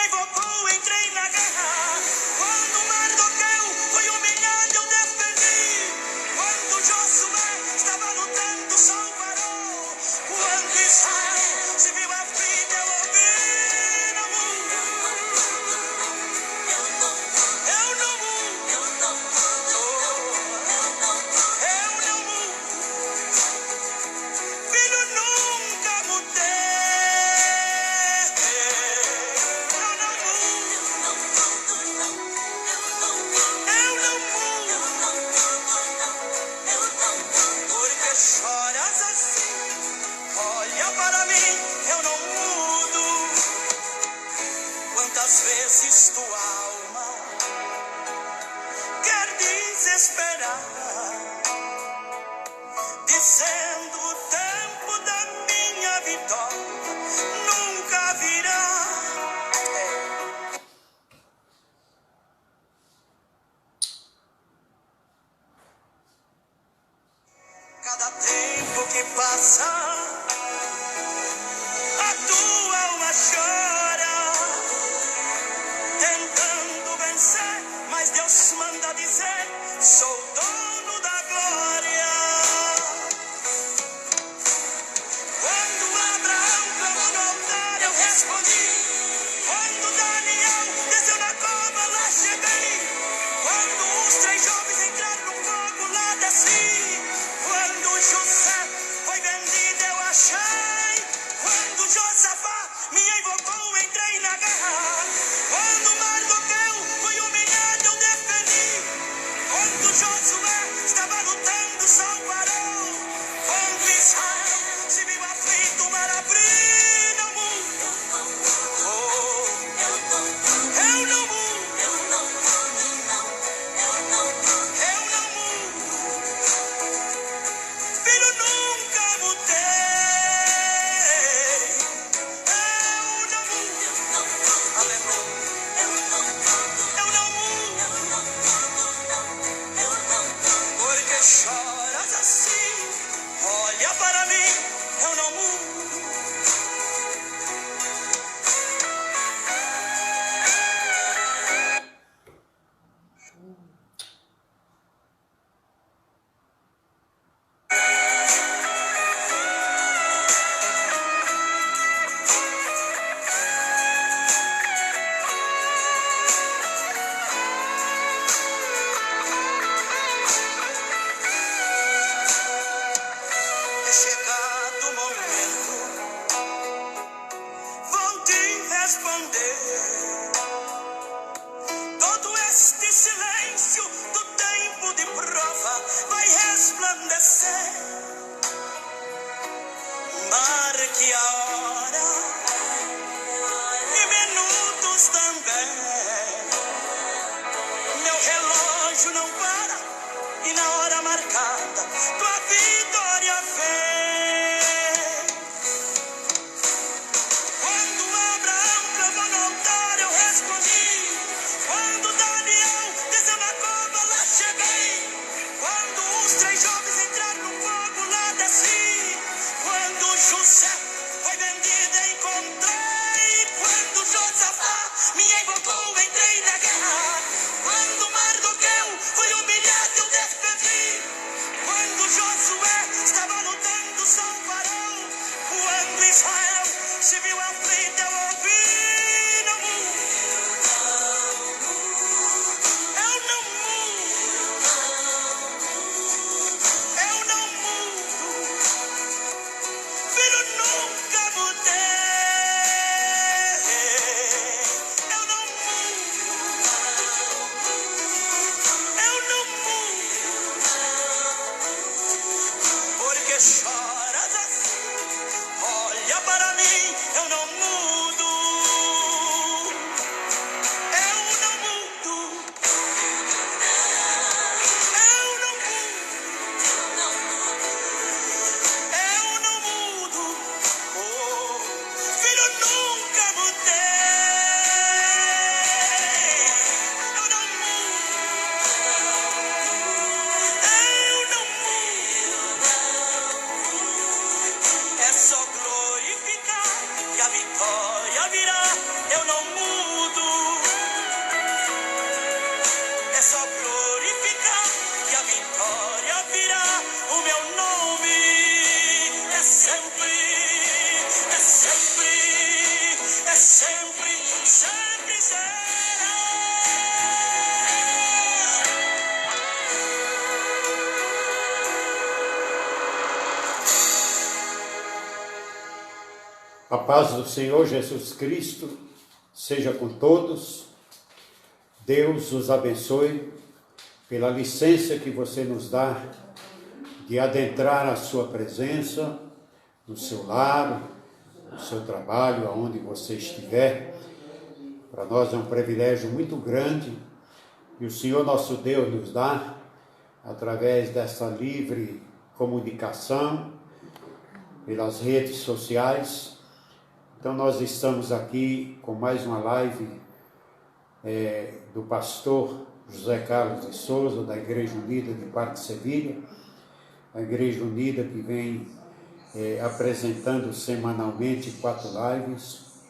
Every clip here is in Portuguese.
invocou, entrei na guerra. Quando Mardoqueu foi humilhado, eu defendi. Quando Josué estava lutando, Saul parou. Quando Israel se viu aflito, eu ouvi. Quantas vezes tua alma quer desesperar, dizendo o tempo da minha vitória nunca virá. Cada tempo que passa, a tua alma chora, tentando vencer, mas Deus manda dizer: sou dono da glória. Quando Abraão clamou no altar, eu respondi. Quando Daniel desceu na cova, lá cheguei. Quando os 3 jovens entraram no fogo, lá desci. Quando José foi vendido, eu achei. Quando Josafá me invocou, entrei na guerra. Quando Mardoqueu foi humilhado, eu defendi. Quando Josué estava lutando, Saul parou. Quando Israel se viu aflito, o mar abriu, não mudo. Eu não mudo. Eu não mudo. Filho, nunca mudei. Eu não mudo. Aleluia. Eu não mudo. Porque choras assim? Olha para mim, eu não mudo. É chegado o momento, vou te responder. Todo este silêncio do tempo de prova vai resplandecer. Marque a hora e minutos também. Meu relógio não para e na hora marcada tua vitória vem. Quando Abraão clamou no altar, eu respondi. Quando Daniel desceu na cova, lá cheguei. Quando os 3 jovens entraram no fogo, lá desci. Quando José foi vendido, encontrei. Quando Josafá me invocou, entrei na guerra. Quando Mardoqueu foi humilhado, eu defendi. Quando Josué estava lutando, Saul parou. Quando Israel se viu aflito, eu ouvi. Não mudo. Eu não mudo. Eu não mudo. Filho, nunca mudei. Eu não mudo. Eu não mudo. Porque choras assim? Olha para mim, eu não mudo. Eu não mudo. Eu não mudo. Eu não mudo. Oh, filho, nunca mudei. Eu não mudo. Eu não mudo. É só glorificar A paz do Senhor Jesus Cristo seja com todos. Deus os abençoe pela licença que você nos dá de adentrar a sua presença no seu lar, no seu trabalho, aonde você estiver. Para nós é um privilégio muito grande que o Senhor nosso Deus nos dá através dessa livre comunicação pelas redes sociais. Então nós estamos aqui com mais uma live do pastor José Carlos de Souza, da Igreja Unida de Parque Sevilha, a Igreja Unida que vem apresentando semanalmente 4 lives,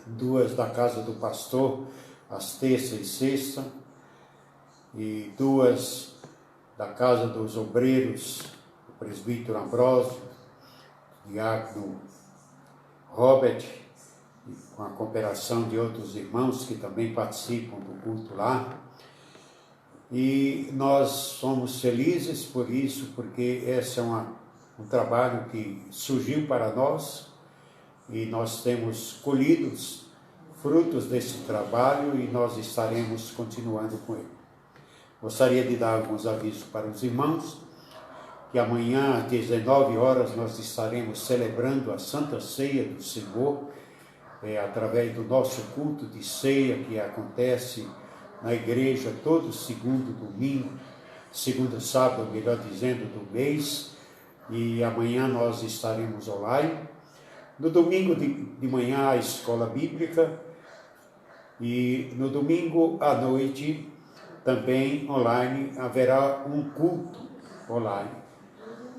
2 da casa do pastor, às terça e sexta, e 2 da casa dos obreiros, o presbítero Ambrósio, diácono Robert, com a cooperação de outros irmãos que também participam do culto lá. E nós somos felizes por isso, porque esse é um trabalho que surgiu para nós e nós temos colhido frutos desse trabalho e nós estaremos continuando com ele. Gostaria de dar alguns avisos para os irmãos, que amanhã às 19 horas nós estaremos celebrando a Santa Ceia do Senhor, através do nosso culto de ceia que acontece na igreja todo segundo domingo, segundo sábado, melhor dizendo, do mês, e amanhã nós estaremos online. No domingo de manhã a escola bíblica e no domingo à noite também online haverá um culto online.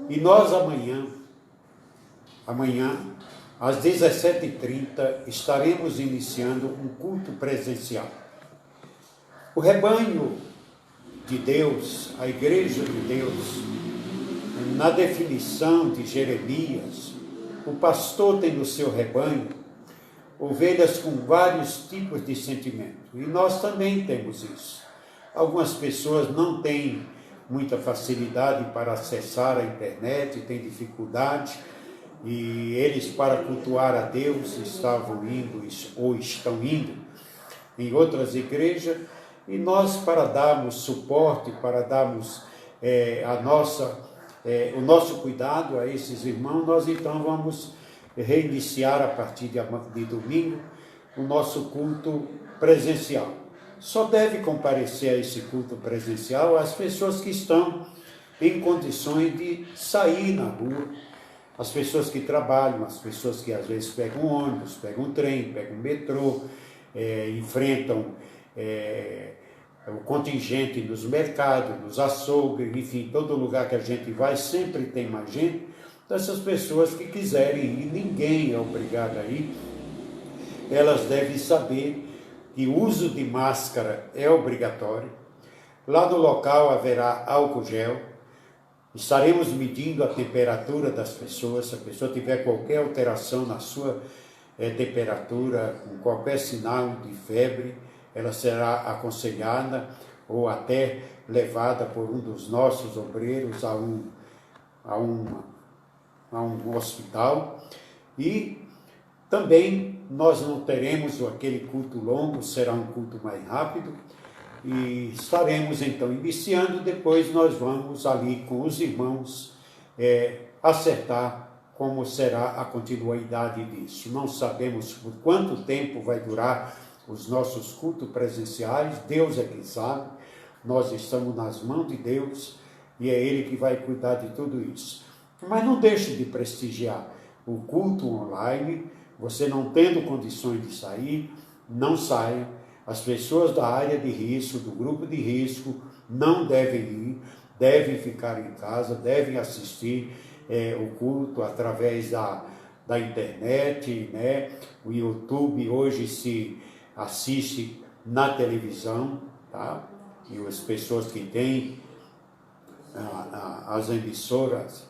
E nós amanhã às 17h30 estaremos iniciando um culto presencial. O rebanho de Deus, a igreja de Deus, na definição de Jeremias, o pastor tem no seu rebanho ovelhas com vários tipos de sentimento. E nós também temos isso. Algumas pessoas não têm muita facilidade para acessar a internet, têm dificuldade, e eles, para cultuar a Deus, estavam indo ou estão indo em outras igrejas, e nós, para darmos suporte, para darmos o nosso cuidado a esses irmãos, nós então vamos reiniciar a partir de domingo o nosso culto presencial. Só deve comparecer a esse culto presencial as pessoas que estão em condições de sair na rua, as pessoas que trabalham, as pessoas que às vezes pegam ônibus, pegam trem, pegam metrô, enfrentam o contingente nos mercados, nos açougues, enfim, todo lugar que a gente vai sempre tem mais gente. Então essas pessoas que quiserem ir, ninguém é obrigado a ir, elas devem saber que o uso de máscara é obrigatório. Lá no local haverá álcool gel. Estaremos medindo a temperatura das pessoas. Se a pessoa tiver qualquer alteração na sua temperatura, com qualquer sinal de febre, ela será aconselhada ou até levada por um dos nossos obreiros a um hospital. E também nós não teremos aquele culto longo, será um culto mais rápido, e estaremos então iniciando. Depois nós vamos ali com os irmãos acertar como será a continuidade disso. Não sabemos por quanto tempo vai durar os nossos cultos presenciais, Deus é quem sabe, nós estamos nas mãos de Deus e é Ele que vai cuidar de tudo isso. Mas não deixe de prestigiar o culto online. Você não tendo condições de sair, não saia. As pessoas da área de risco, do grupo de risco, não devem ir, devem ficar em casa, devem assistir o culto através da internet, né? O YouTube hoje se assiste na televisão, tá? E as pessoas que têm as emissoras,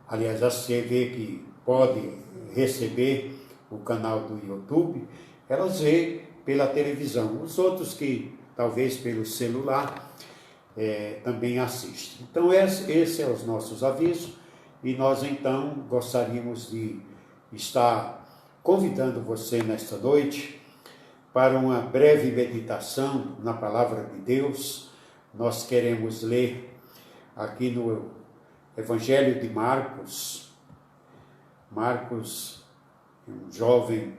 aliás, a TV que pode receber o canal do YouTube, elas veem pela televisão. Os outros que talvez pelo celular também assistem. Então esse é os nossos avisos, e nós então gostaríamos de estar convidando você nesta noite para uma breve meditação na Palavra de Deus. Nós queremos ler aqui no Evangelho de Marcos. Marcos é um jovem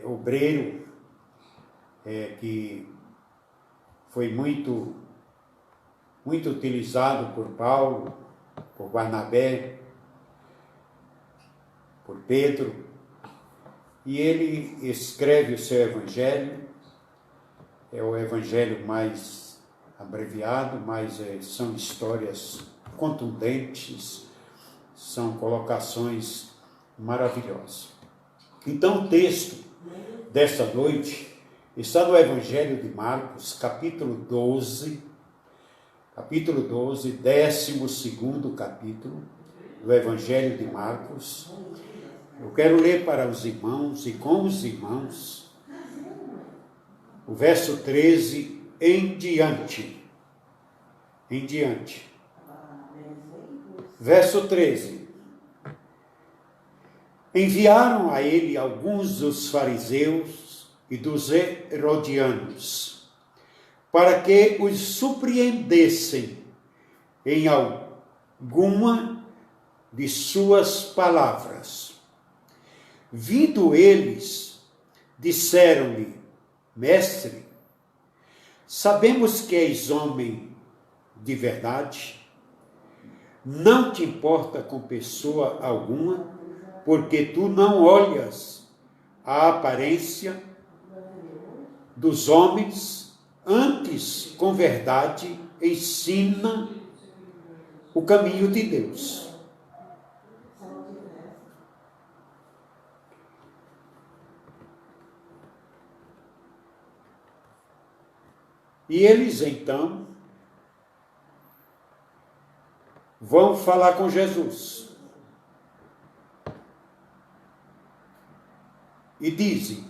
obreiro que foi muito utilizado por Paulo, por Barnabé, por Pedro, e ele escreve o seu evangelho. É o evangelho mais abreviado, mas são histórias contundentes, são colocações maravilhosas. Então o texto desta noite está no Evangelho de Marcos, capítulo 12, 12º capítulo do Evangelho de Marcos. Eu quero ler para os irmãos e com os irmãos o verso 13 em diante. Verso 13. Enviaram a ele alguns dos fariseus e dos herodianos, para que os surpreendessem em alguma de suas palavras. Vindo eles, disseram-lhe: Mestre, sabemos que és homem de verdade, não te importa com pessoa alguma, porque tu não olhas a aparência dos homens, antes, com verdade, ensina o caminho de Deus. E eles, então, vão falar com Jesus. E dizem: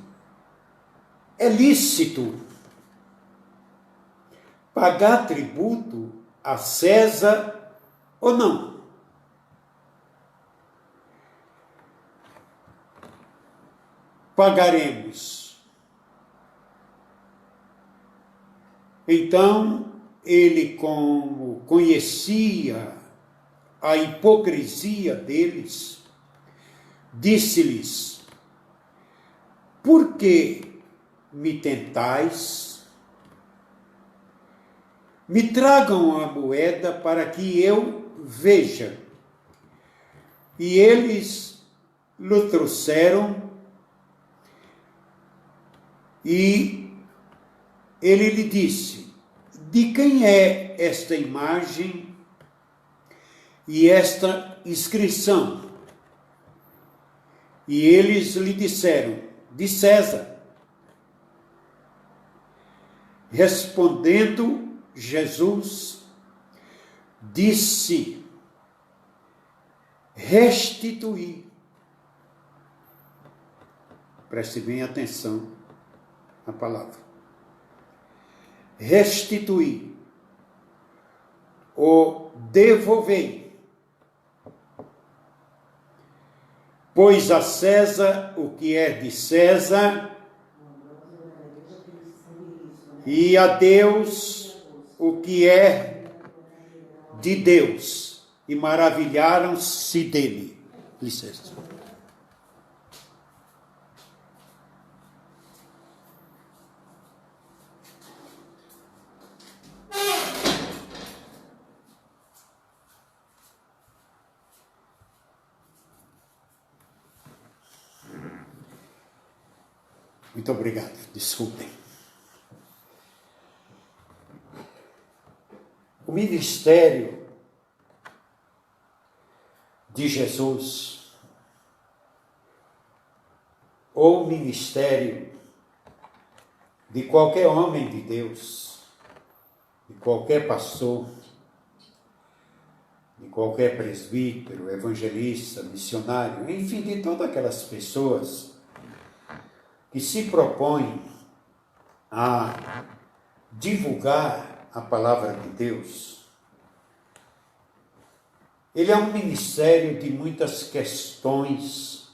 é lícito pagar tributo a César ou não? Pagaremos. Então, ele, como conhecia a hipocrisia deles, disse-lhes: por que me tentais? Me tragam a moeda para que eu veja. E eles lhe trouxeram, e ele lhe disse: de quem é esta imagem e esta inscrição? E eles lhe disseram: de César. Respondendo Jesus, disse: restituir. Preste bem atenção na palavra. Restituir, ou devolver, pois a César o que é de César, e a Deus o que é de Deus. E maravilharam-se dele. Licença. Muito obrigado, desculpem. O ministério de Jesus, ou o ministério de qualquer homem de Deus, de qualquer pastor, de qualquer presbítero, evangelista, missionário, enfim, de todas aquelas pessoas que se propõem a divulgar a palavra de Deus. Ele é um ministério de muitas questões,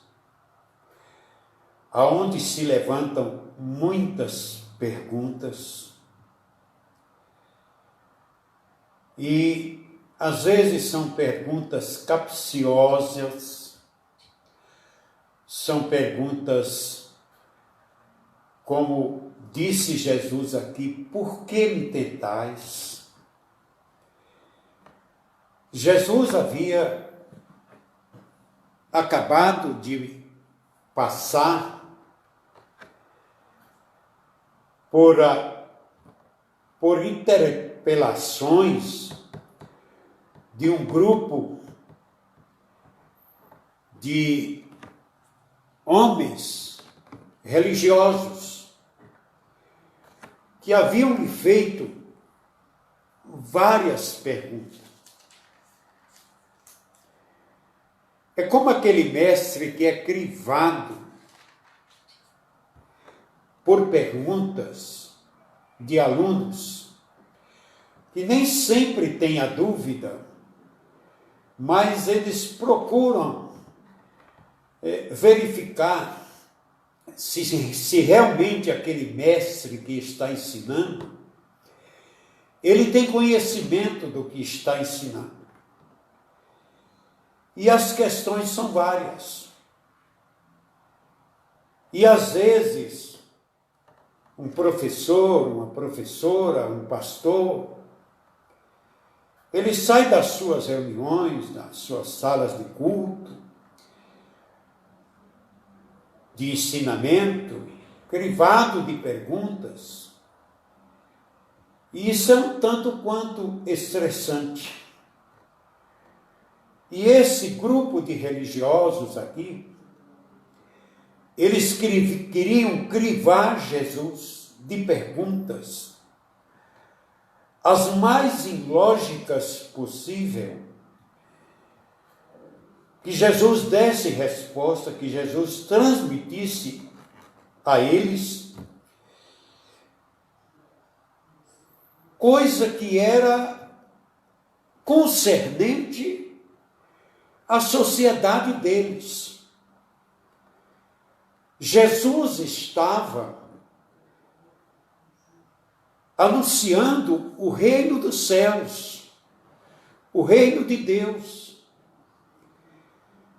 aonde se levantam muitas perguntas e às vezes são perguntas capciosas, são perguntas como disse Jesus aqui: por que me tentais? Jesus havia acabado de passar por interpelações de um grupo de homens religiosos que haviam lhe feito várias perguntas. É como aquele mestre que é crivado por perguntas de alunos que nem sempre têm a dúvida, mas eles procuram verificar se realmente aquele mestre que está ensinando, ele tem conhecimento do que está ensinando. E as questões são várias. E às vezes, um professor, uma professora, um pastor, ele sai das suas reuniões, das suas salas de culto, de ensinamento, crivado de perguntas, e isso é um tanto quanto estressante. E esse grupo de religiosos aqui, eles queriam crivar Jesus de perguntas, as mais ilógicas possível, que Jesus desse resposta, que Jesus transmitisse a eles coisa que era concernente à sociedade deles. Jesus estava anunciando o reino dos céus, o reino de Deus.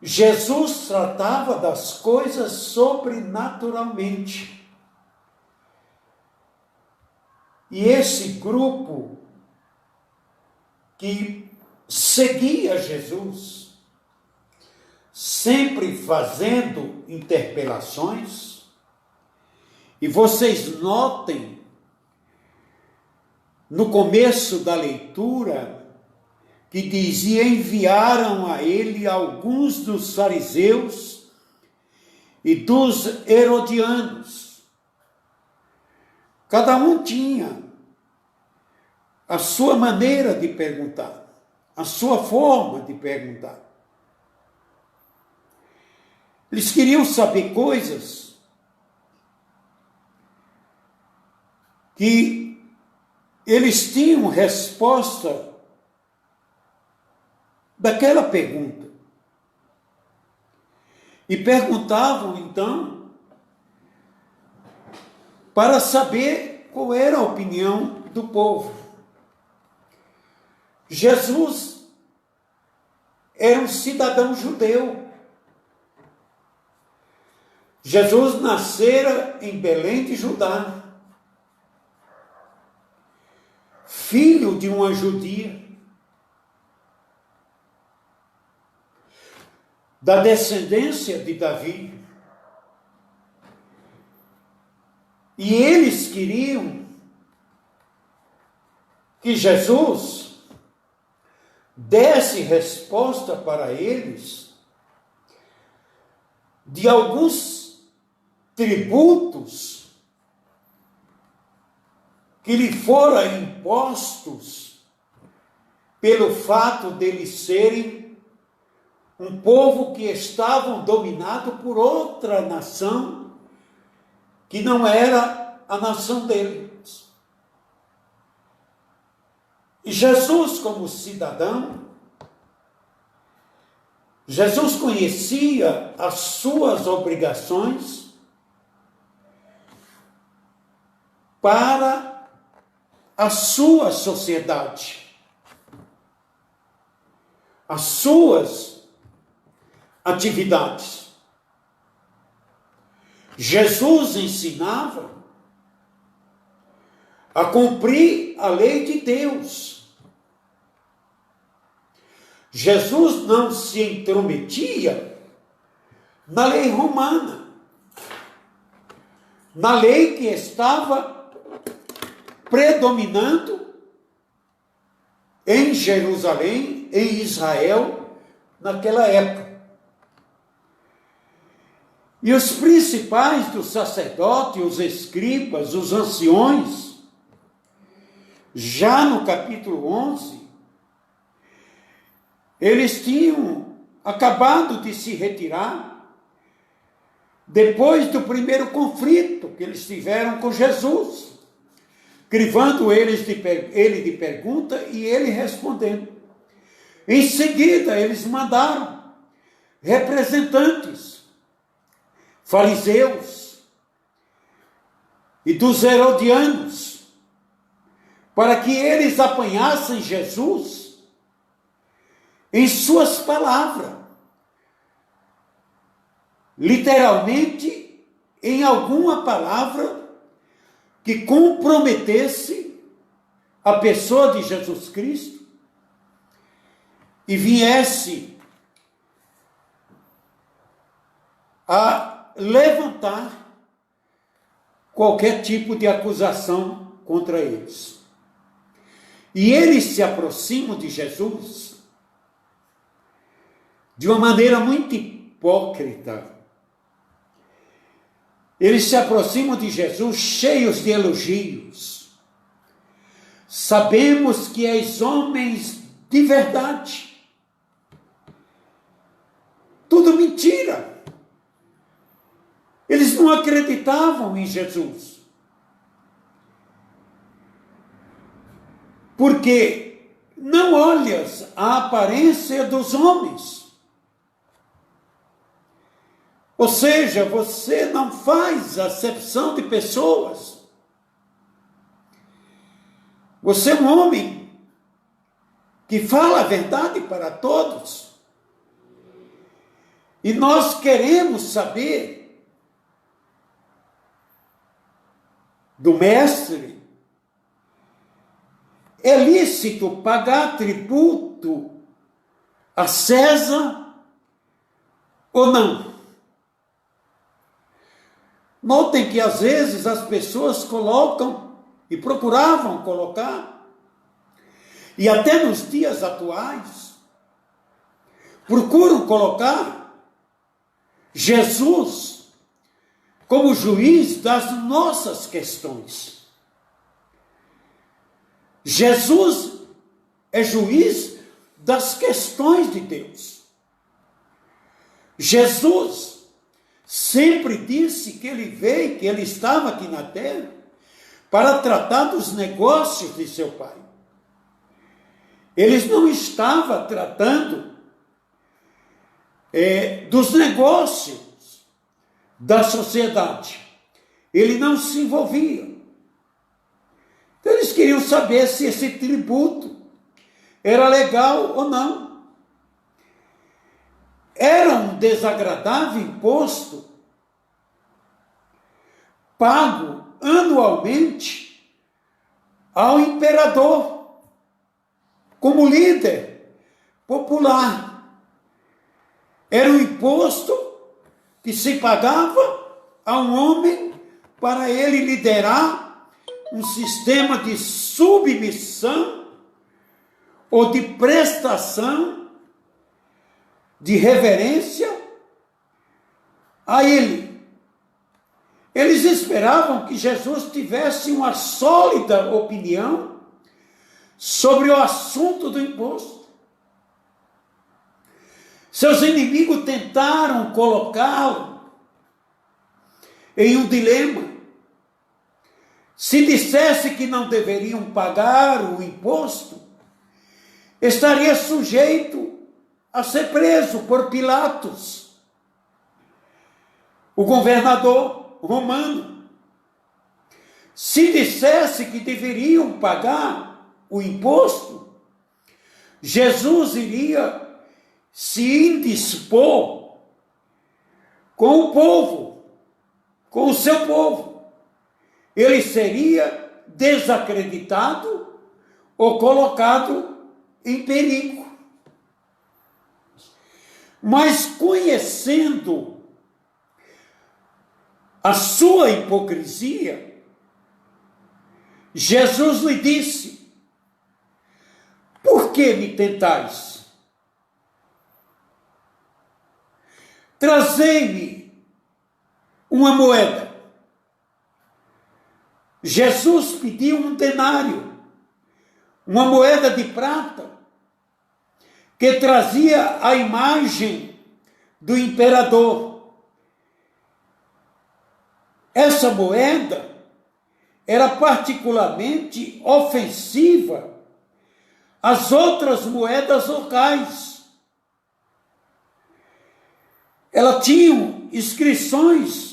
Jesus tratava das coisas sobrenaturalmente. E esse grupo que seguia Jesus, sempre fazendo interpelações, e vocês notem, no começo da leitura, que dizia: enviaram a ele alguns dos fariseus e dos herodianos. Cada um tinha a sua maneira de perguntar, a sua forma de perguntar. Eles queriam saber coisas que eles tinham resposta daquela pergunta. E perguntavam, então, para saber qual era a opinião do povo. Jesus era um cidadão judeu. Jesus nascera em Belém de Judá, filho de uma judia, da descendência de Davi. E eles queriam que Jesus desse resposta para eles de alguns tributos que lhe foram impostos pelo fato deles serem um povo que estavam dominado por outra nação que não era a nação deles. E Jesus, como cidadão, Jesus conhecia as suas obrigações para a sua sociedade, as suas atividades. Jesus ensinava a cumprir a lei de Deus. Jesus não se intrometia na lei romana, na lei que estava predominando em Jerusalém, em Israel, naquela época. E os principais dos sacerdotes, os escribas, os anciões, já no capítulo 11, eles tinham acabado de se retirar depois do primeiro conflito que eles tiveram com Jesus, crivando ele de pergunta e ele respondendo. Em seguida, eles mandaram representantes, fariseus e dos herodianos, para que eles apanhassem Jesus em suas palavras, literalmente em alguma palavra que comprometesse a pessoa de Jesus Cristo e viesse a levantar qualquer tipo de acusação contra eles. E eles se aproximam de Jesus de uma maneira muito hipócrita. Eles se aproximam de Jesus cheios de elogios. Sabemos que és homens de verdade. Tudo mentira. Eles não acreditavam em Jesus. Porque não olhas a aparência dos homens. Ou seja, você não faz acepção de pessoas. Você é um homem que fala a verdade para todos. E nós queremos saber do mestre: é lícito pagar tributo a César ou não? Notem que às vezes as pessoas colocam e procuravam colocar, e até nos dias atuais, procuram colocar Jesus como juiz das nossas questões. Jesus é juiz das questões de Deus. Jesus sempre disse que ele veio, que ele estava aqui na terra para tratar dos negócios de seu Pai. Ele não estava tratando dos negócios da sociedade. Ele não se envolvia. Então eles queriam saber se esse tributo era legal ou não. Era um desagradável imposto pago anualmente ao imperador como líder popular. Era um imposto que se pagava a um homem para ele liderar um sistema de submissão ou de prestação, de reverência a ele. Eles esperavam que Jesus tivesse uma sólida opinião sobre o assunto do imposto. Seus inimigos tentaram colocá-lo em um dilema. Se dissesse que não deveriam pagar o imposto, estaria sujeito a ser preso por Pilatos, o governador romano. se dissesse que deveriam pagar o imposto, Jesus iria se indispor com o povo, com o seu povo. Ele seria desacreditado ou colocado em perigo. Mas conhecendo a sua hipocrisia, Jesus lhe disse: por que me tentais? Trazei-me uma moeda. Jesus pediu um denário, uma moeda de prata, que trazia a imagem do imperador. Essa moeda era particularmente ofensiva às outras moedas locais. Ela tinha inscrições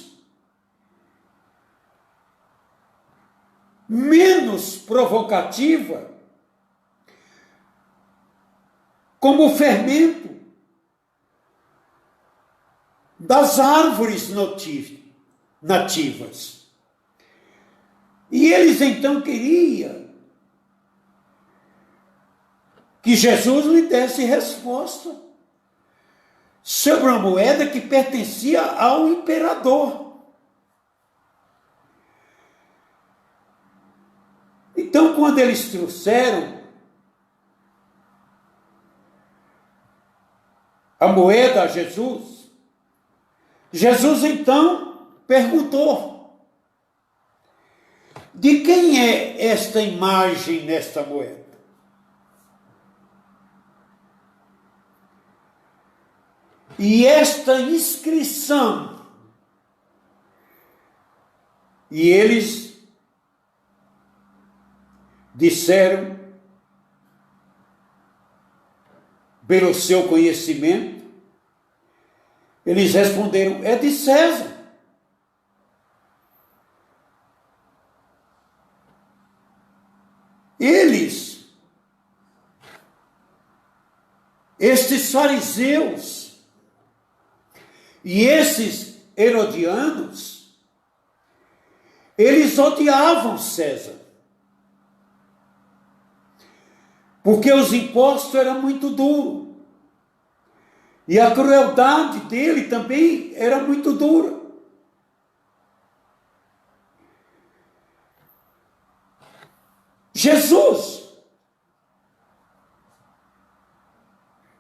menos provocativas, como o fermento das árvores nativas. E eles então queriam que Jesus lhe desse resposta sobre uma moeda que pertencia ao imperador. Então, quando eles trouxeram a moeda a Jesus, Jesus então perguntou: de quem é esta imagem nesta moeda? E esta inscrição? E eles disseram, pelo seu conhecimento, eles responderam: é de César. Estes fariseus e esses herodianos, eles odiavam César, porque os impostos eram muito duros, e a crueldade dele também era muito dura. Jesus,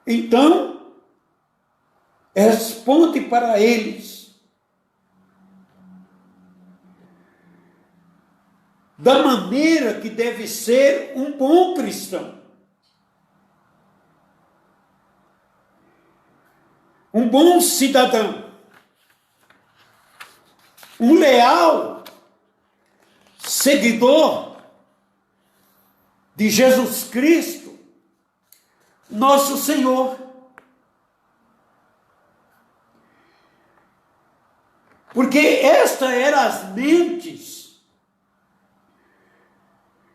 então, responde para eles da maneira que deve ser um bom cristão, um bom cidadão, um leal seguidor de Jesus Cristo, nosso Senhor. Porque esta eram as mentes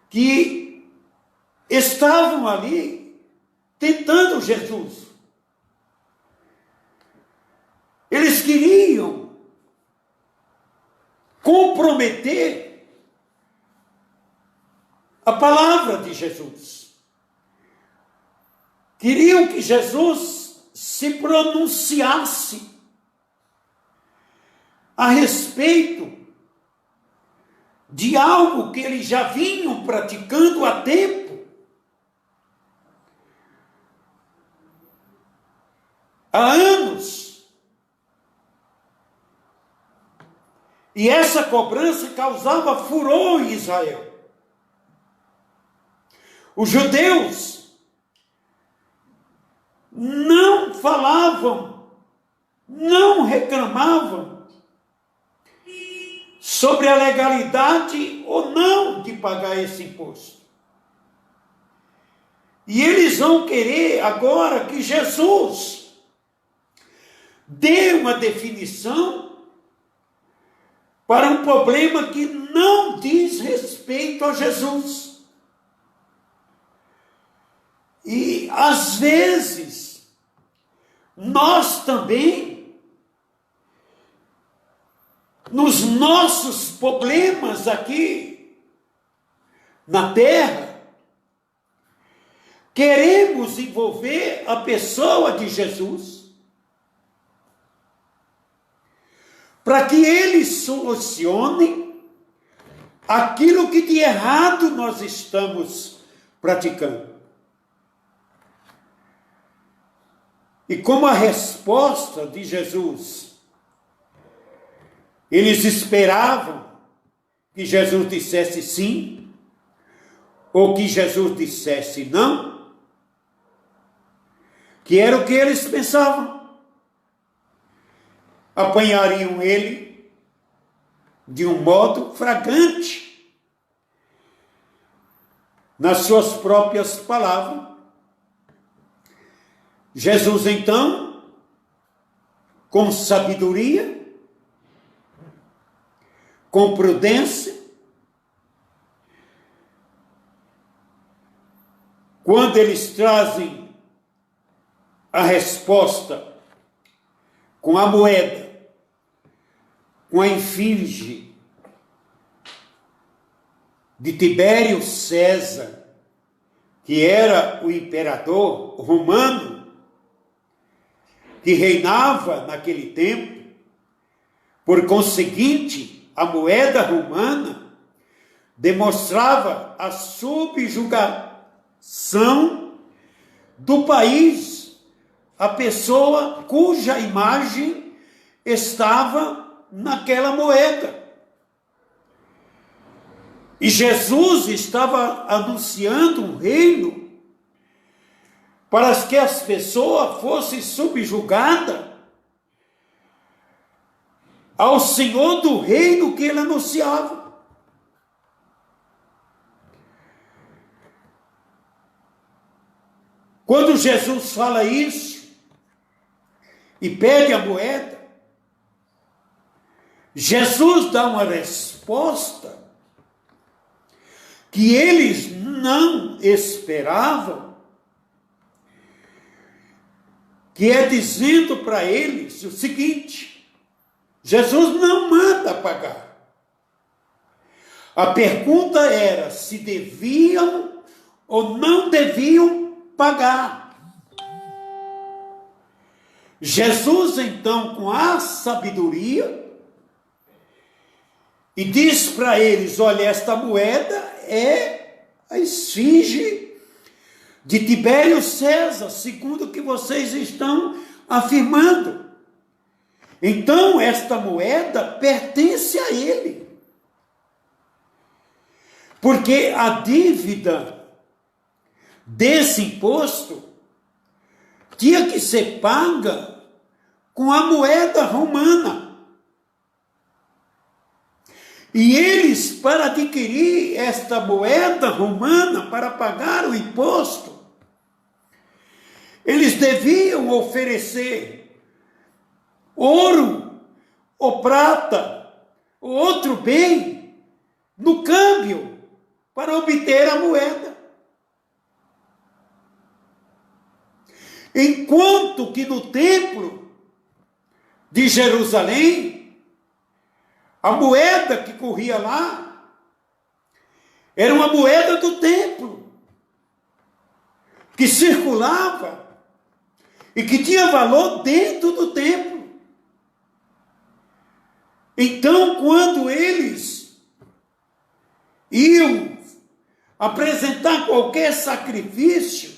que estavam ali tentando Jesus. Eles queriam comprometer a palavra de Jesus. Queriam que Jesus se pronunciasse a respeito de algo que eles já vinham praticando há tempo. Há anos. E essa cobrança causava furor em Israel. Os judeus não falavam, não reclamavam sobre a legalidade ou não de pagar esse imposto. E eles vão querer agora que Jesus dê uma definição para um problema que não diz respeito a Jesus. E às vezes nós também, nos nossos problemas aqui na terra, queremos envolver a pessoa de Jesus para que ele solucione aquilo que de errado nós estamos praticando. E como a resposta de Jesus, eles esperavam que Jesus dissesse sim, ou que Jesus dissesse não, que era o que eles pensavam. Apanhariam ele de um modo flagrante, nas suas próprias palavras. Jesus, então, com sabedoria, com prudência, quando eles trazem a resposta com a moeda, com a esfinge de Tibério César, que era o imperador romano, que reinava naquele tempo, por conseguinte, a moeda romana demonstrava a subjugação do país, a pessoa cuja imagem estava naquela moeda. E Jesus estava anunciando um reino para que as pessoas fossem subjugadas ao Senhor do reino que ele anunciava. Quando Jesus fala isso e pede a moeda, Jesus dá uma resposta que eles não esperavam, que é dizendo para eles o seguinte: Jesus não manda pagar. A pergunta era se deviam ou não deviam pagar. Jesus, então, com a sabedoria, e diz para eles: olha, esta moeda é a esfinge de Tibério César, segundo o que vocês estão afirmando. Então, esta moeda pertence a ele. Porque a dívida desse imposto tinha que ser paga com a moeda romana. E eles, para adquirir esta moeda romana, para pagar o imposto, eles deviam oferecer ouro, ou prata, ou outro bem, no câmbio, para obter a moeda. Enquanto que no templo de Jerusalém, a moeda que corria lá era uma moeda do templo, que circulava e que tinha valor dentro do templo. Então, quando eles iam apresentar qualquer sacrifício,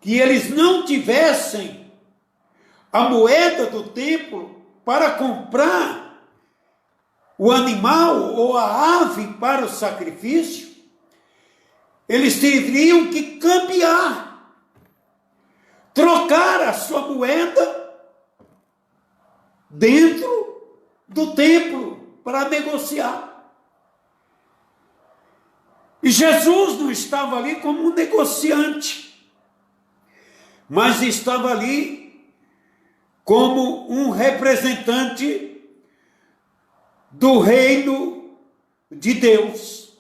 que eles não tivessem a moeda do templo para comprar o animal ou a ave para o sacrifício, eles teriam que cambiar, trocar a sua moeda dentro do templo para negociar. E Jesus não estava ali como um negociante, mas estava ali como um representante do reino de Deus.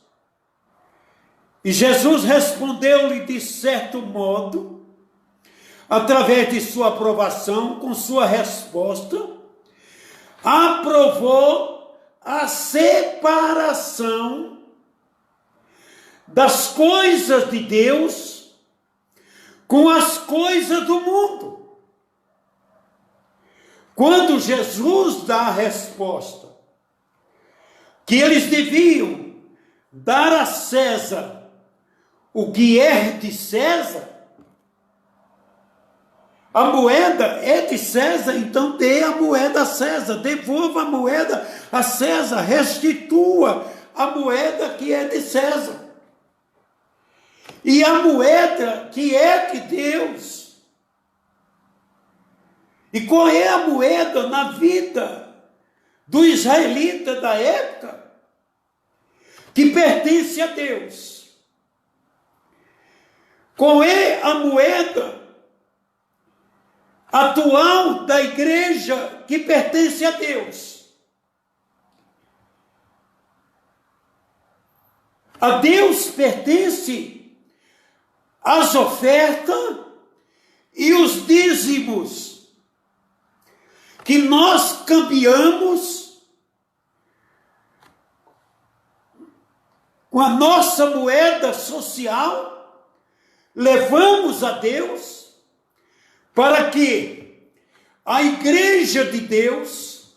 E Jesus respondeu-lhe de certo modo, através de sua aprovação, com sua resposta, aprovou a separação das coisas de Deus com as coisas do mundo. Quando Jesus dá a resposta que eles deviam dar a César o que é de César, a moeda é de César, então dê a moeda a César, devolva a moeda a César, restitua a moeda que é de César. E a moeda que é de Deus. E qual é a moeda na vida do israelita da época? Que pertence a Deus. Qual é a moeda atual da igreja que pertence a Deus? A Deus pertence as ofertas e os dízimos que nós cambiamos com a nossa moeda social, levamos a Deus para que a igreja de Deus,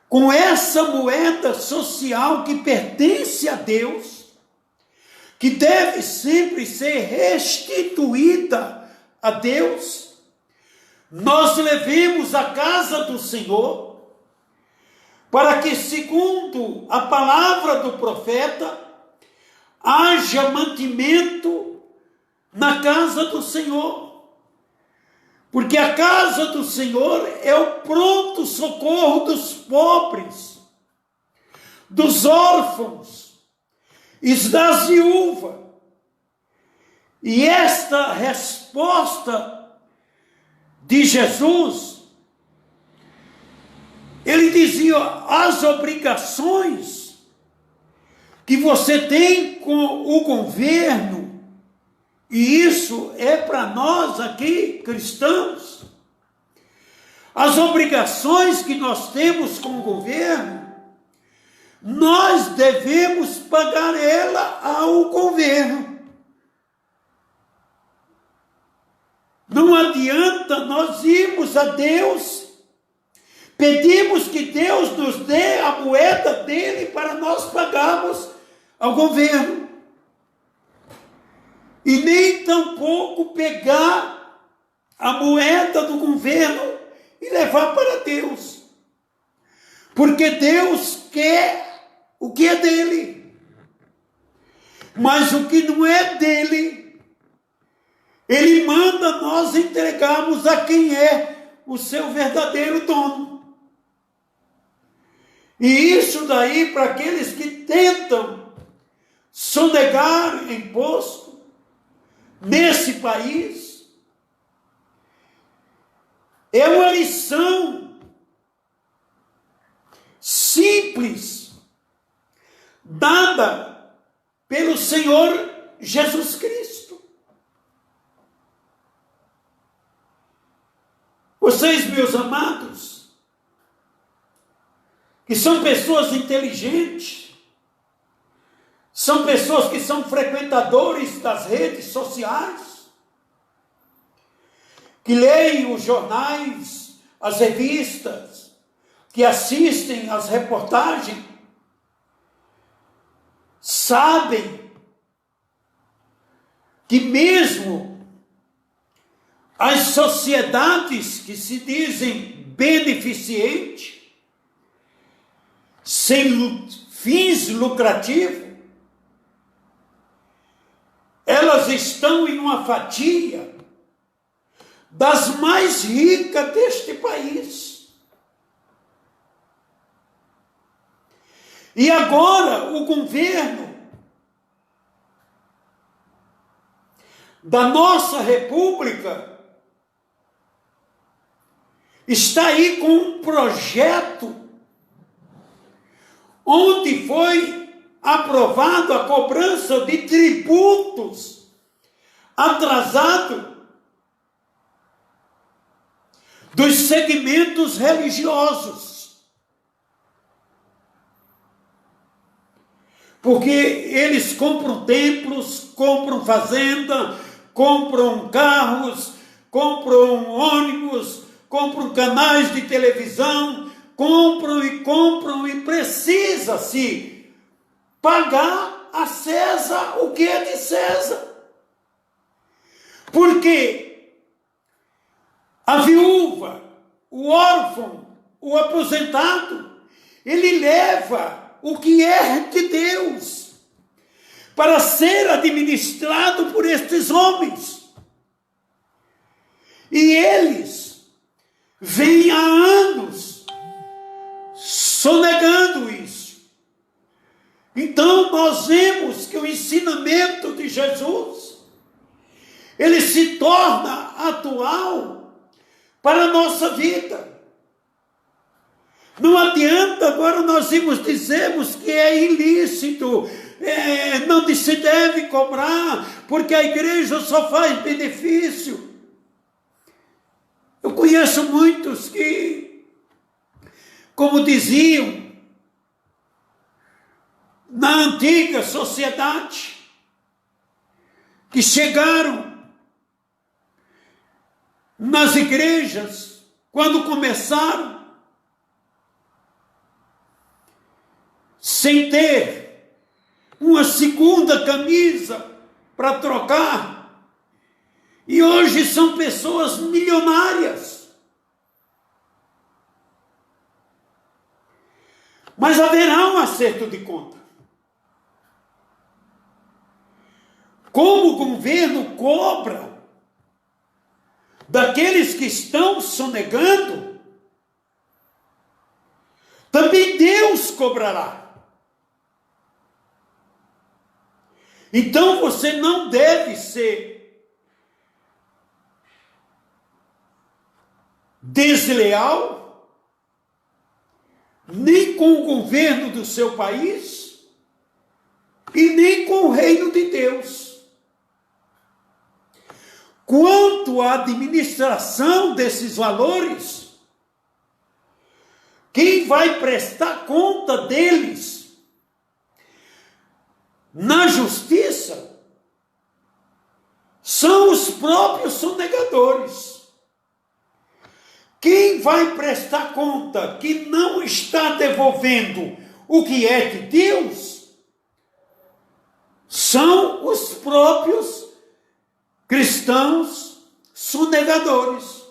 com essa moeda social que pertence a Deus, que deve sempre ser restituída a Deus, nós levemos à casa do Senhor, para que, segundo a palavra do profeta, haja mantimento na casa do Senhor. Porque a casa do Senhor é o pronto socorro dos pobres, dos órfãos e das viúvas. E esta resposta de Jesus, ele dizia: as obrigações que você tem com o governo, e isso é para nós aqui, cristãos, as obrigações que nós temos com o governo, nós devemos pagar ela ao governo. Não adianta nós irmos a Deus, pedimos que Deus nos dê a moeda dele para nós pagarmos ao governo. E nem tampouco pegar a moeda do governo e levar para Deus. Porque Deus quer o que é dele. Mas o que não é dele, ele manda nós entregarmos a quem é o seu verdadeiro dono. E isso daí, para aqueles que tentam sonegar imposto nesse país, é uma lição simples dada pelo Senhor Jesus Cristo. Vocês, meus amados, que são pessoas inteligentes, são pessoas que são frequentadores das redes sociais, que leem os jornais, as revistas, que assistem às reportagens, sabem que mesmo as sociedades que se dizem beneficentes, sem fins lucrativos, elas estão em uma fatia das mais ricas deste país. E agora o governo da nossa república está aí com um projeto onde foi aprovado a cobrança de tributos atrasado dos segmentos religiosos. Porque eles compram templos, compram fazenda, compram carros, compram ônibus, compram canais de televisão, compram e precisa-se pagar a César o que é de César. Porque a viúva, o órfão, o aposentado, ele leva o que é de Deus para ser administrado por estes homens. E eles vêm há anos sonegando isso. Então nós vemos que o ensinamento de Jesus, ele se torna atual para a nossa vida. Não adianta agora nós dizermos que é ilícito, não se deve cobrar, porque a igreja só faz benefício. Eu conheço muitos que, como diziam, na antiga sociedade, que chegaram nas igrejas, quando começaram, sem ter uma segunda camisa para trocar, e hoje são pessoas milionárias. Mas haverá um acerto de conta. Como o governo cobra daqueles que estão sonegando, também Deus cobrará. Então você não deve ser desleal, nem com o governo do seu país, e nem com o reino de Deus. Quanto à administração desses valores, quem vai prestar conta deles na justiça são os próprios sonegadores. Quem vai prestar conta que não está devolvendo o que é de Deus são os próprios cristãos sonegadores.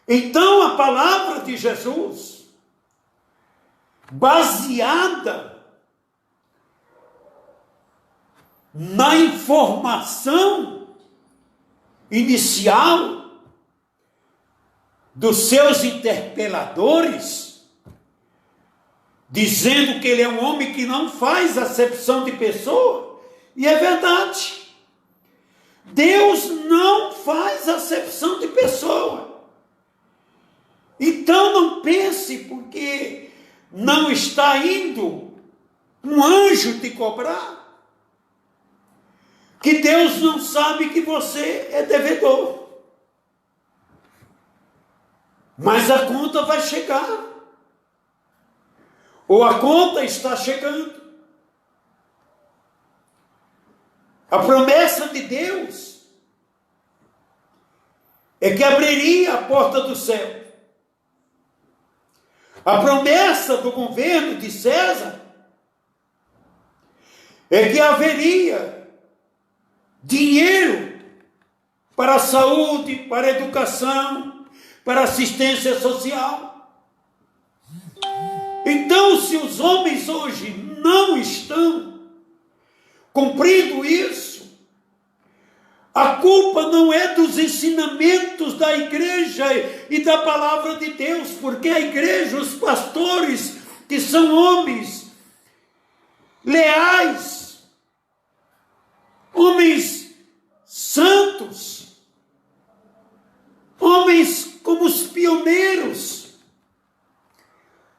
Então a palavra de Jesus, baseada na informação inicial dos seus interpeladores, dizendo que ele é um homem que não faz acepção de pessoa, e é verdade. Deus não faz acepção de pessoa. Então não pense porque não está indo um anjo te cobrar, que Deus não sabe que você é devedor. Mas a conta vai chegar. Ou a conta está chegando. A promessa de Deus é que abriria a porta do céu. A promessa do governo de César é que haveria dinheiro para a saúde, para a educação, para a assistência social. Então, se os homens hoje não estão cumprindo isso, a culpa não é dos ensinamentos da igreja e da palavra de Deus, porque a igreja, os pastores, que são homens leais, homens santos, homens como os pioneiros,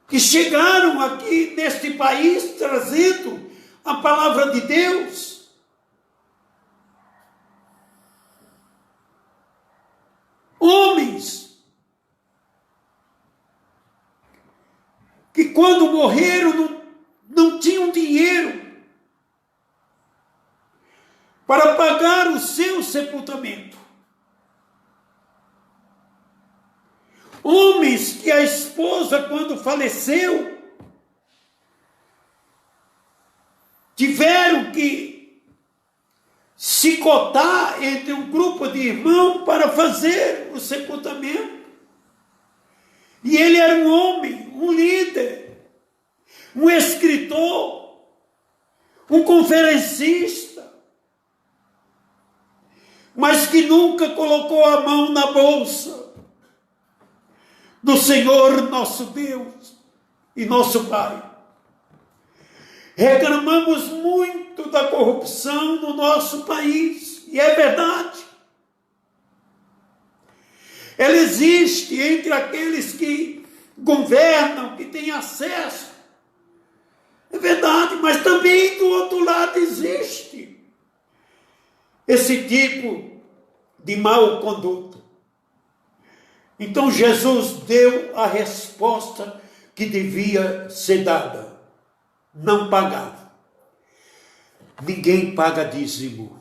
que chegaram aqui neste país trazendo a palavra de Deus. Homens que quando morreram não tinham dinheiro para pagar o seu sepultamento. Homens que a esposa, quando faleceu, tiveram que se cotar entre um grupo de irmãos para fazer o sepultamento. E ele era um homem, um líder, um escritor, um conferencista, mas que nunca colocou a mão na bolsa do Senhor nosso Deus e nosso Pai. Reclamamos muito da corrupção no nosso país, e é verdade. Ela existe entre aqueles que governam, que têm acesso. É verdade, mas também do outro lado existe esse tipo de mau conduta. Então Jesus deu a resposta que devia ser dada. Não pagar. Ninguém paga dízimo.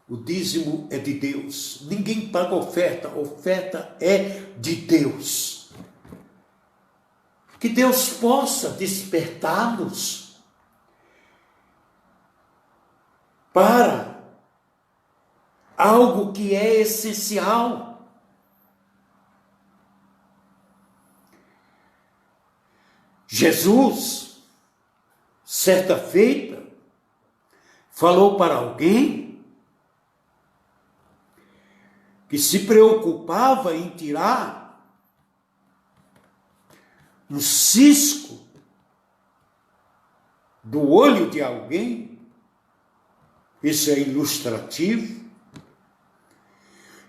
O dízimo é de Deus. Ninguém paga oferta. A oferta é de Deus. Que Deus possa despertar-nos para algo que é essencial. Jesus, certa feita, falou para alguém que se preocupava em tirar um cisco do olho de alguém. Isso é ilustrativo.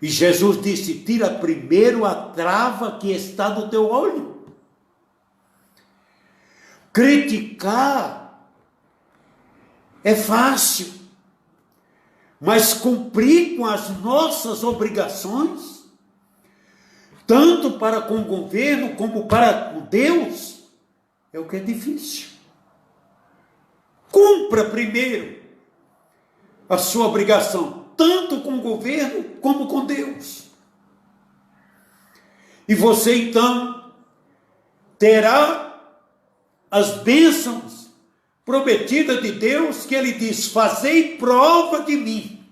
E Jesus disse: tira primeiro a trava que está no teu olho. Criticar é fácil, mas cumprir com as nossas obrigações, tanto para com o governo como para com Deus, é o que é difícil. Cumpra primeiro a sua obrigação, tanto com o governo como com Deus. E você então terá as bênçãos prometidas de Deus, que ele diz: fazei prova de mim.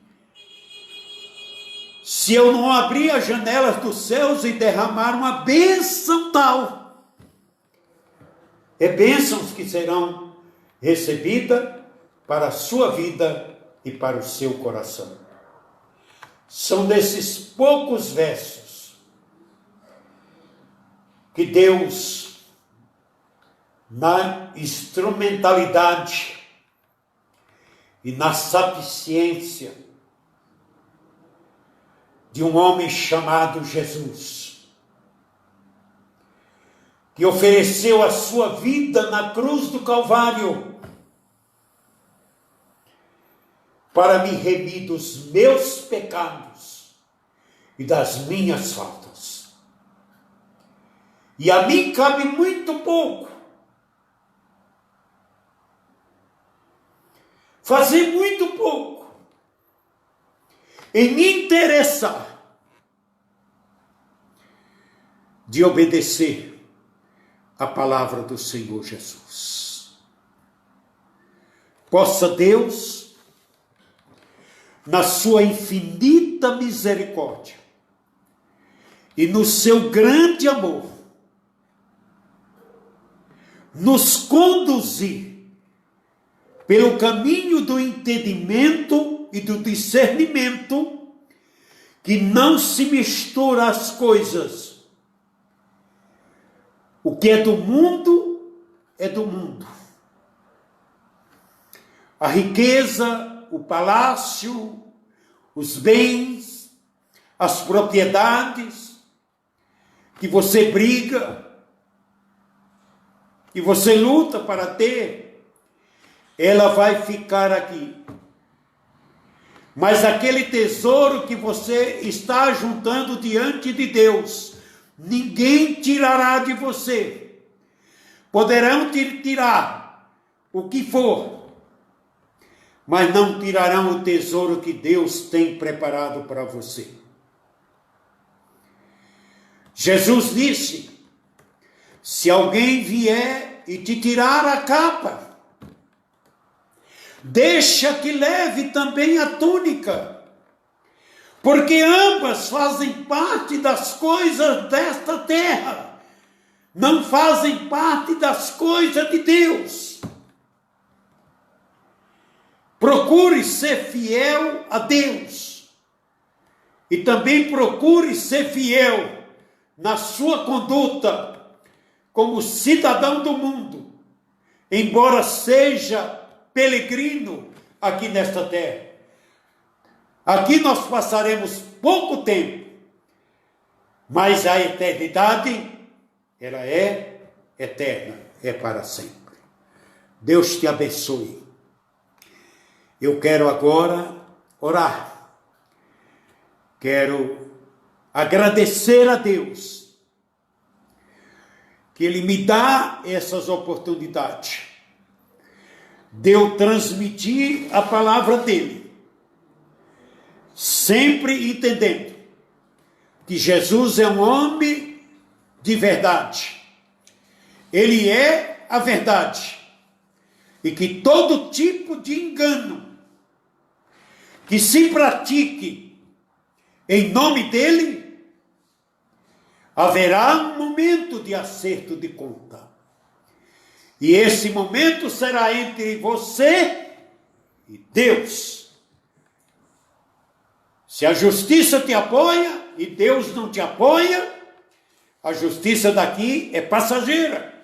Se eu não abrir as janelas dos céus e derramar uma bênção tal, é bênçãos que serão recebidas para a sua vida e para o seu coração. São desses poucos versos que Deus, na instrumentalidade e na sapiência de um homem chamado Jesus, que ofereceu a sua vida na cruz do Calvário para me remir dos meus pecados e das minhas faltas. E a mim cabe muito pouco fazer muito pouco em me interessar de obedecer a palavra do Senhor Jesus. Possa Deus, na sua infinita misericórdia e no seu grande amor, nos conduzir pelo caminho do entendimento e do discernimento, que não se mistura as coisas. O que é do mundo, é do mundo. A riqueza, o palácio, os bens, as propriedades que você briga, que você luta para ter, ela vai ficar aqui. Mas aquele tesouro que você está juntando diante de Deus, ninguém tirará de você. Poderão te tirar o que for, mas não tirarão o tesouro que Deus tem preparado para você. Jesus disse: se alguém vier e te tirar a capa, deixa que leve também a túnica, porque ambas fazem parte das coisas desta terra, não fazem parte das coisas de Deus. Procure ser fiel a Deus e também procure ser fiel na sua conduta como cidadão do mundo, embora seja peregrino aqui nesta terra. Aqui nós passaremos pouco tempo, mas a eternidade, ela é eterna, é para sempre. Deus te abençoe. Eu quero agora orar. Quero agradecer a Deus que Ele me dá essas oportunidades de eu transmitir a palavra dele, sempre entendendo que Jesus é um homem de verdade. Ele é a verdade. E que todo tipo de engano que se pratique em nome dele, haverá um momento de acerto de conta. E esse momento será entre você e Deus. Se a justiça te apoia e Deus não te apoia, a justiça daqui é passageira,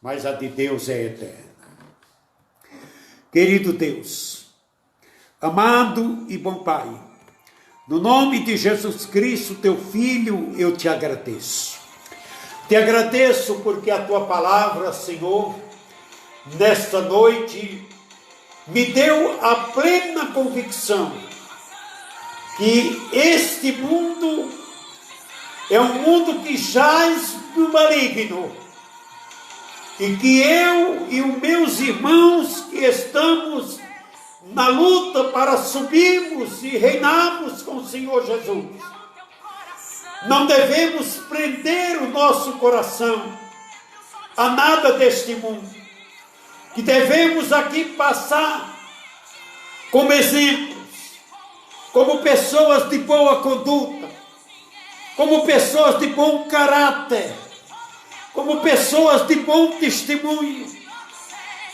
mas a de Deus é eterna. Querido Deus, amado e bom Pai, no nome de Jesus Cristo, teu Filho, eu te agradeço. Te agradeço porque a tua palavra, Senhor, nesta noite, me deu a plena convicção que este mundo é um mundo que jaz no maligno e que eu e os meus irmãos que estamos na luta para subirmos e reinarmos com o Senhor Jesus, não devemos prender o nosso coração a nada deste mundo, que devemos aqui passar como exemplos, como pessoas de boa conduta, como pessoas de bom caráter, como pessoas de bom testemunho,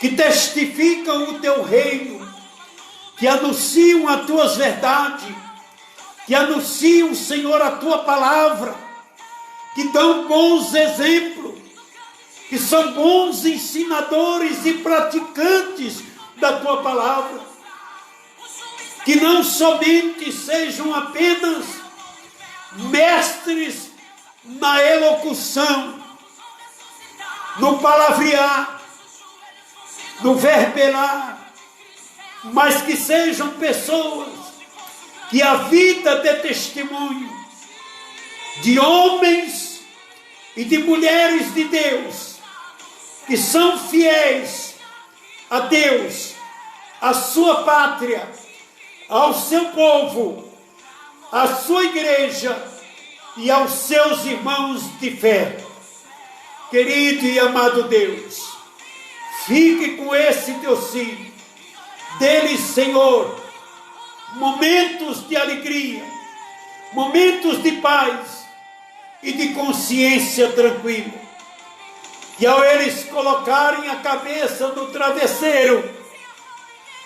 que testificam o teu reino, que anunciam as tuas verdades, que anunciam, Senhor, a tua palavra, que dão bons exemplos, que são bons ensinadores e praticantes da tua palavra, que não somente sejam apenas mestres na elocução, no palavrear, no verbelar, mas que sejam pessoas que a vida dê testemunho de homens e de mulheres de Deus, que são fiéis a Deus, à sua pátria, ao seu povo, à sua igreja e aos seus irmãos de fé. Querido e amado Deus, fique com esse teu filho, dele, Senhor, momentos de alegria, momentos de paz e de consciência tranquila. E ao eles colocarem a cabeça no travesseiro,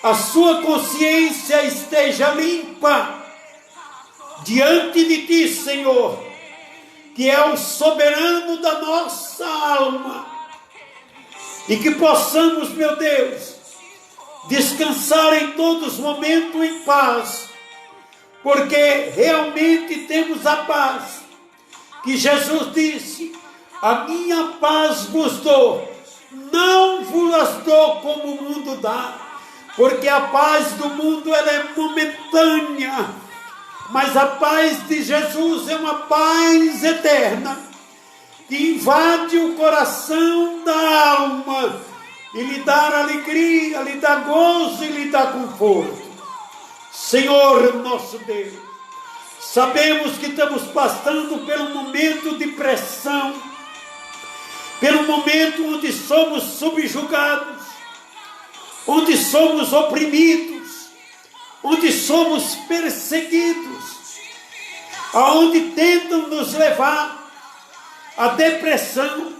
a sua consciência esteja limpa diante de ti, Senhor, que é o soberano da nossa alma. E que possamos, meu Deus, descansar em todos os momentos em paz, porque realmente temos a paz que Jesus disse: a minha paz vos dou, não vos dou como o mundo dá, porque a paz do mundo ela é momentânea, mas a paz de Jesus é uma paz eterna, que invade o coração da alma, e lhe dá alegria, lhe dá gozo e lhe dá conforto. Senhor nosso Deus, sabemos que estamos passando por um momento de pressão, pelo momento onde somos subjugados, onde somos oprimidos, onde somos perseguidos, aonde tentam nos levar à depressão,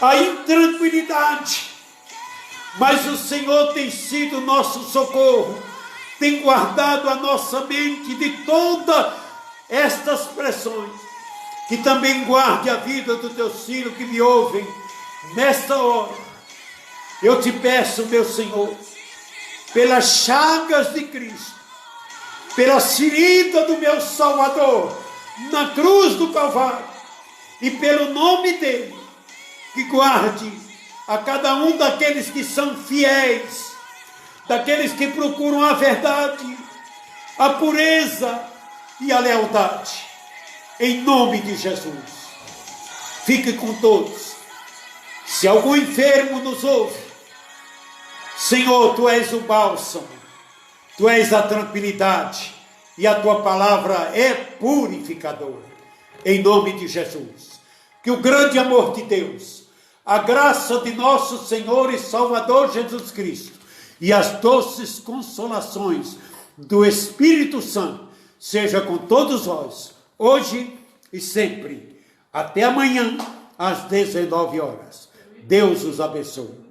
à intranquilidade, mas o Senhor tem sido nosso socorro, tem guardado a nossa mente de todas estas pressões, que também guarde a vida dos teus filhos que me ouvem nesta hora. Eu te peço, meu Senhor, pelas chagas de Cristo, pela ferida do meu Salvador na cruz do Calvário, e pelo nome dele, que guarde a cada um daqueles que são fiéis, daqueles que procuram a verdade, a pureza e a lealdade, em nome de Jesus. Fique com todos. Se algum enfermo nos ouve, Senhor, Tu és o bálsamo, Tu és a tranquilidade, e a Tua palavra é purificadora, em nome de Jesus. Que o grande amor de Deus, a graça de nosso Senhor e Salvador Jesus Cristo, e as doces consolações do Espírito Santo seja com todos nós, hoje e sempre. Até amanhã, às 19 horas. Deus os abençoe.